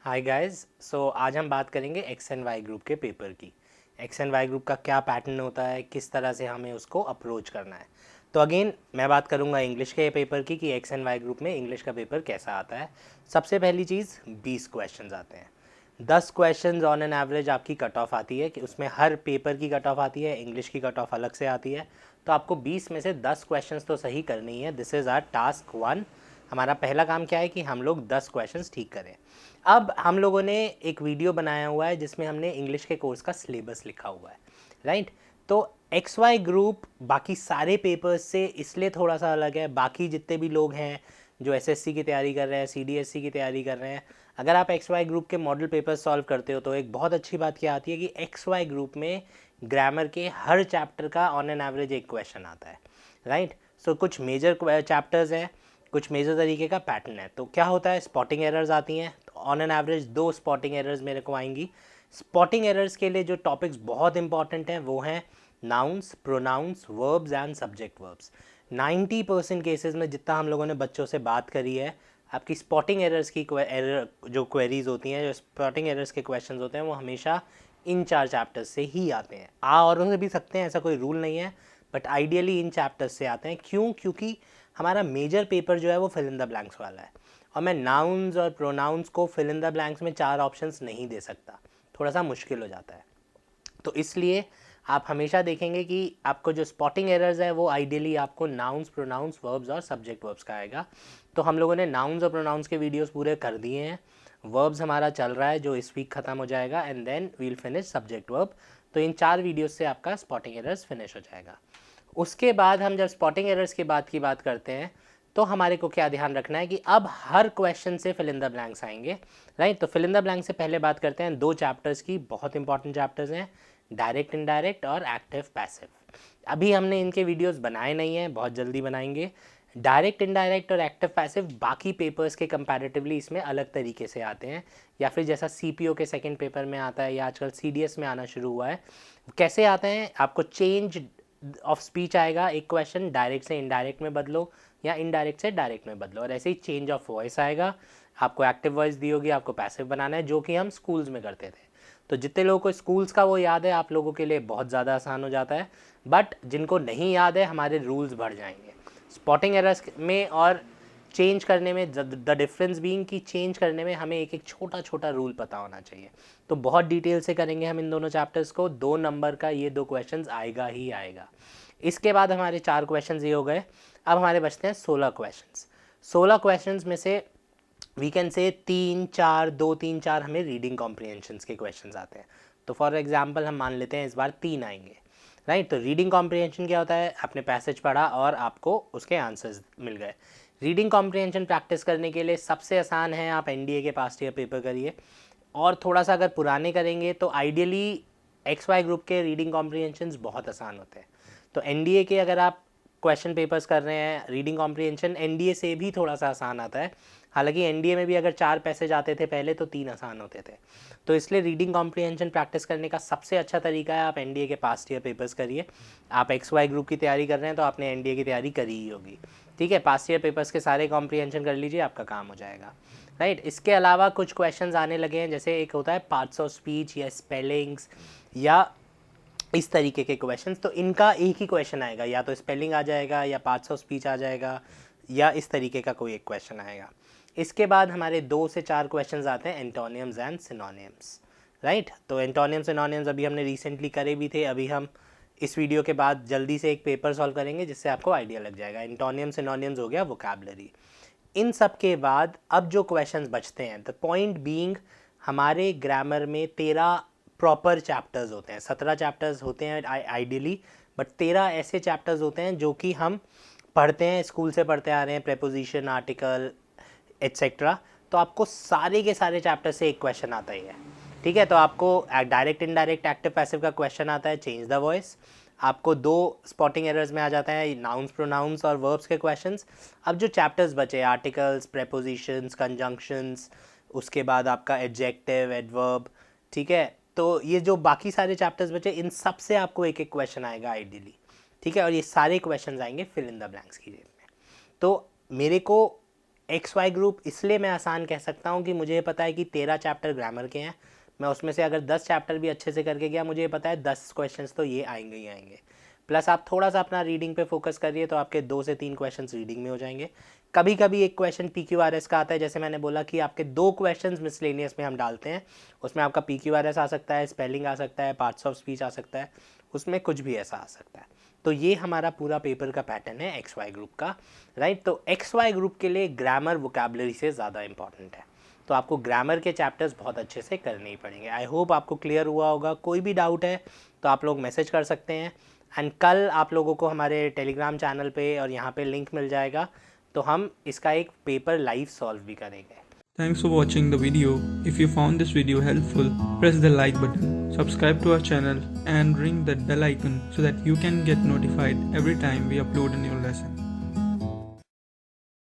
Hi guys. आज हम बात करेंगे एक्स एंड वाई ग्रुप के पेपर की। एक्स एंड वाई ग्रुप का क्या पैटर्न होता है, किस तरह से हमें उसको अप्रोच करना है। तो अगेन मैं बात करूंगा इंग्लिश के पेपर की कि एक्स एंड वाई ग्रुप में इंग्लिश का पेपर कैसा आता है। सबसे पहली चीज़ 20 क्वेश्चंस आते हैं। 10 क्वेश्चंस ऑन एन एवरेज आपकी कट ऑफ आती है कि उसमें हर पेपर की कट ऑफ आती है, इंग्लिश की कट ऑफ अलग से आती है। तो आपको 20 में से 10 क्वेश्चंस तो सही करनी है। This is our task 1। हमारा पहला काम क्या है कि हम लोग 10 क्वेश्चंस ठीक करें। अब हम लोगों ने एक वीडियो बनाया हुआ है जिसमें हमने इंग्लिश के कोर्स का सिलेबस लिखा हुआ है, राइट। तो एक्स वाई ग्रुप बाकी सारे पेपर्स से इसलिए थोड़ा सा अलग है। बाकी जितने भी लोग हैं जो एसएससी की तैयारी कर रहे हैं, सीडीएससी की तैयारी कर रहे हैं, अगर आप एक्स वाई ग्रुप के मॉडल पेपर सॉल्व करते हो तो एक बहुत अच्छी बात क्या आती है कि एक्स वाई ग्रुप में ग्रामर के हर चैप्टर का ऑन एन एवरेज एक क्वेश्चन आता है, राइट। सो कुछ मेजर चैप्टर्स हैं, कुछ मेजर तरीके का पैटर्न है। तो क्या होता है, स्पॉटिंग एरर्स आती हैं। तो on an average 2 spotting errors मेरे को आएंगी। स्पॉटिंग एरर्स के लिए जो टॉपिक्स बहुत इंपॉर्टेंट हैं वो हैं nouns, pronouns, verbs and subject verbs. 90% cases में जितना हम लोगों ने बच्चों से बात करी है, आपकी स्पॉटिंग एरर्स की एरर जो क्वेरीज होती हैं, जो स्पॉटिंग एरर्स के क्वेश्चंस होते हैं, वो हमेशा इन 4 चैप्टर्स से ही आते हैं। और से भी सकते हैं, ऐसा कोई रूल नहीं है, बट आइडियली इन चैप्टर्स से आते हैं। क्यों? क्योंकि हमारा मेजर पेपर जो है वो फिल इन द ब्लैंक्स वाला है, और मैं नाउन्स और प्रोनाउंस को फिल इन द ब्लैंक्स में 4 ऑप्शंस नहीं दे सकता, थोड़ा सा मुश्किल हो जाता है। तो इसलिए आप हमेशा देखेंगे कि आपको जो स्पॉटिंग एरर्स है वो आइडियली आपको नाउन्स, प्रोनाउंस, वर्ब्स और सब्जेक्ट वर्ब्स का आएगा। तो हम लोगों ने नाउन्स और प्रोनाउंस के वीडियोस पूरे कर दिए हैं। वर्ब्स हमारा चल रहा है जो इस वीक ख़त्म हो जाएगा, and then we'll finish subject verb. तो इन 4 वीडियोस से आपका स्पॉटिंग एरर्स फिनिश हो जाएगा। उसके बाद हम जब स्पॉटिंग एरर्स की बात करते हैं तो हमारे को क्या ध्यान रखना है कि अब हर क्वेश्चन से फिल इन द ब्लैंक्स आएंगे, राइट। तो फिल इन द ब्लैंक से पहले बात करते हैं 2 चैप्टर्स की, बहुत इंपॉर्टेंट चैप्टर्स हैं, डायरेक्ट इनडायरेक्ट और एक्टिव पैसिव। अभी हमने इनके वीडियोस बनाए नहीं हैं, बहुत जल्दी बनाएंगे। डायरेक्ट इनडायरेक्ट और एक्टिव पैसिव बाकी पेपर्स के कंपैरेटिवली इसमें अलग तरीके से आते हैं, या फिर जैसा सीपीओ के सेकंड पेपर में आता है या आजकल सीडीएस में आना शुरू हुआ है। कैसे आते हैं? आपको चेंज ऑफ स्पीच आएगा, एक क्वेश्चन डायरेक्ट से इनडायरेक्ट में बदलो या इनडायरेक्ट से डायरेक्ट में बदलो, और ऐसे ही चेंज ऑफ वॉइस आएगा। आपको एक्टिव वॉइस दी होगी, आपको पैसिव बनाना है, जो कि हम स्कूल्स में करते थे। तो जितने लोगों को स्कूल्स का वो याद है, आप लोगों के लिए बहुत ज़्यादा आसान हो जाता है, बट जिनको नहीं याद है हमारे रूल्स बढ़ जाएंगे स्पॉटिंग एरर्स में। और चेंज करने में द डिफरेंस बीइंग कि चेंज करने में हमें एक एक छोटा छोटा रूल पता होना चाहिए। तो बहुत डिटेल से करेंगे हम इन दोनों चैप्टर्स को। 2 नंबर का ये 2 क्वेश्चंस आएगा ही आएगा। इसके बाद हमारे 4 क्वेश्चंस ये हो गए। अब हमारे बचते हैं 16 क्वेश्चंस। 16 क्वेश्चंस में से वी कैन से 3 4 हमें रीडिंग कॉम्प्रिहेंशंस के क्वेश्चंस आते हैं। तो फॉर एग्जांपल हम मान लेते हैं इस बार 3 आएंगे, राइट। तो रीडिंग कॉम्प्रिहेंशन क्या होता है? आपने पैसेज पढ़ा और आपको उसके आंसर्स मिल गए। रीडिंग कॉम्प्रिहेंशन प्रैक्टिस करने के लिए सबसे आसान है, आप एनडीए के पास्ट ईयर पेपर करिए, और थोड़ा सा अगर पुराने करेंगे तो आइडियली एक्स वाई ग्रुप के रीडिंग कॉम्प्रिहेंशंस बहुत आसान होते हैं। तो एनडीए के अगर आप क्वेश्चन पेपर्स कर रहे हैं, रीडिंग कॉम्प्रिहेंशन एनडीए से भी थोड़ा सा आसान आता है। हालांकि एनडीए में भी अगर 4 पैसेज आते थे पहले तो 3 आसान होते थे। तो इसलिए रीडिंग कॉम्प्रिहेंशन प्रैक्टिस करने का सबसे अच्छा तरीका है आप एनडीए के पास्ट ईयर पेपर्स करिए। आप एक्स वाई ग्रुप की तैयारी कर रहे हैं तो आपने एनडीए की तैयारी करी ही होगी, ठीक है। पास्ट ईयर पेपर्स के सारे कॉम्प्रिहेंशन कर लीजिए, आपका काम हो जाएगा, राइट। इसके अलावा कुछ क्वेश्चंस आने लगे हैं, जैसे एक होता है पार्ट्स ऑफ स्पीच या स्पेलिंग्स या इस तरीके के क्वेश्चंस। तो इनका एक ही क्वेश्चन आएगा, या तो स्पेलिंग आ जाएगा या पार्ट्स ऑफ स्पीच आ जाएगा या इस तरीके का कोई एक क्वेश्चन आएगा। इसके बाद हमारे 2 से 4 क्वेश्चंस आते हैं एंटोनियम्स एंड सिनोनियम्स, राइट। तो एंटोनियम्स सिनोनियम्स अभी हमने रिसेंटली करे भी थे। अभी हम इस वीडियो के बाद जल्दी से एक पेपर सॉल्व करेंगे जिससे आपको आइडिया लग जाएगा। एंटोनियम्स सिनोनियम्स हो गया वोकैबुलरी। इन सब के बाद अब जो क्वेश्चंस बचते हैं, द पॉइंट बीइंग हमारे ग्रामर में 13 प्रॉपर चैप्टर्स होते हैं। 17 चैप्टर्स होते हैं आइडियली, बट 13 ऐसे चैप्टर्स होते हैं जो कि हम पढ़ते हैं, स्कूल से पढ़ते आ रहे हैं, प्रेपोजिशन, आर्टिकल एट्सेट्रा। तो आपको सारे के सारे चैप्टर से एक क्वेश्चन आता ही है, ठीक है। तो आपको डायरेक्ट इनडायरेक्ट एक्टिव पैसिव का क्वेश्चन आता है, चेंज द वॉइस। आपको 2 स्पॉटिंग एरर्स में आ जाता है, नाउन्स, प्रोनाउंस और वर्ब्स के क्वेश्चंस। अब जो चैप्टर्स बचे, आर्टिकल्स, प्रेपोजिशंस, कंजंक्शंस, उसके बाद आपका एडजेक्टिव, एडवर्ब, ठीक है। तो ये जो बाकी सारे चैप्टर्स बचे, इन सब से आपको एक एक क्वेश्चन आएगा आइडियली, ठीक है। और ये सारे क्वेश्चंस आएंगे फिल इन द ब्लैंक्स की जेब में। तो मेरे को एक्स वाई ग्रुप इसलिए मैं आसान कह सकता हूँ कि मुझे पता है कि 13 चैप्टर ग्रामर के हैं, मैं उसमें से अगर 10 चैप्टर भी अच्छे से करके गया, मुझे पता है 10 क्वेश्चंस तो ये आएंगे ही आएंगे। प्लस आप थोड़ा सा अपना रीडिंग पे फोकस करिए तो आपके 2 से 3 क्वेश्चंस रीडिंग में हो जाएंगे। कभी कभी एक क्वेश्चन PQRS का आता है, जैसे मैंने बोला कि आपके 2 क्वेश्चंस मिसलेनियस में हम डालते हैं, उसमें आपका PQRS आ सकता है, स्पेलिंग आ सकता है, पार्ट्स ऑफ स्पीच आ सकता है, उसमें कुछ भी ऐसा आ सकता है। तो ये हमारा पूरा पेपर का पैटर्न है एक्स वाई ग्रुप का, राइट। तो एक्स वाई ग्रुप के लिए ग्रामर वोकैबुलरी से ज़्यादा इंपॉर्टेंट है, तो आपको ग्रामर के चैप्टर्स बहुत अच्छे से करने ही पड़ेंगे। आई होप आपको क्लियर हुआ होगा। कोई भी डाउट है तो आप लोग मैसेज कर सकते हैं, एंड कल आप लोगों को हमारे टेलीग्राम चैनल पे और यहाँ पे लिंक मिल जाएगा, तो हम इसका एक पेपर लाइव सॉल्व भी करेंगे। Thanks for watching the video. If you found this video helpful, press the like button, subscribe to our channel and ring that bell icon so that you can get notified every time we upload a new lesson.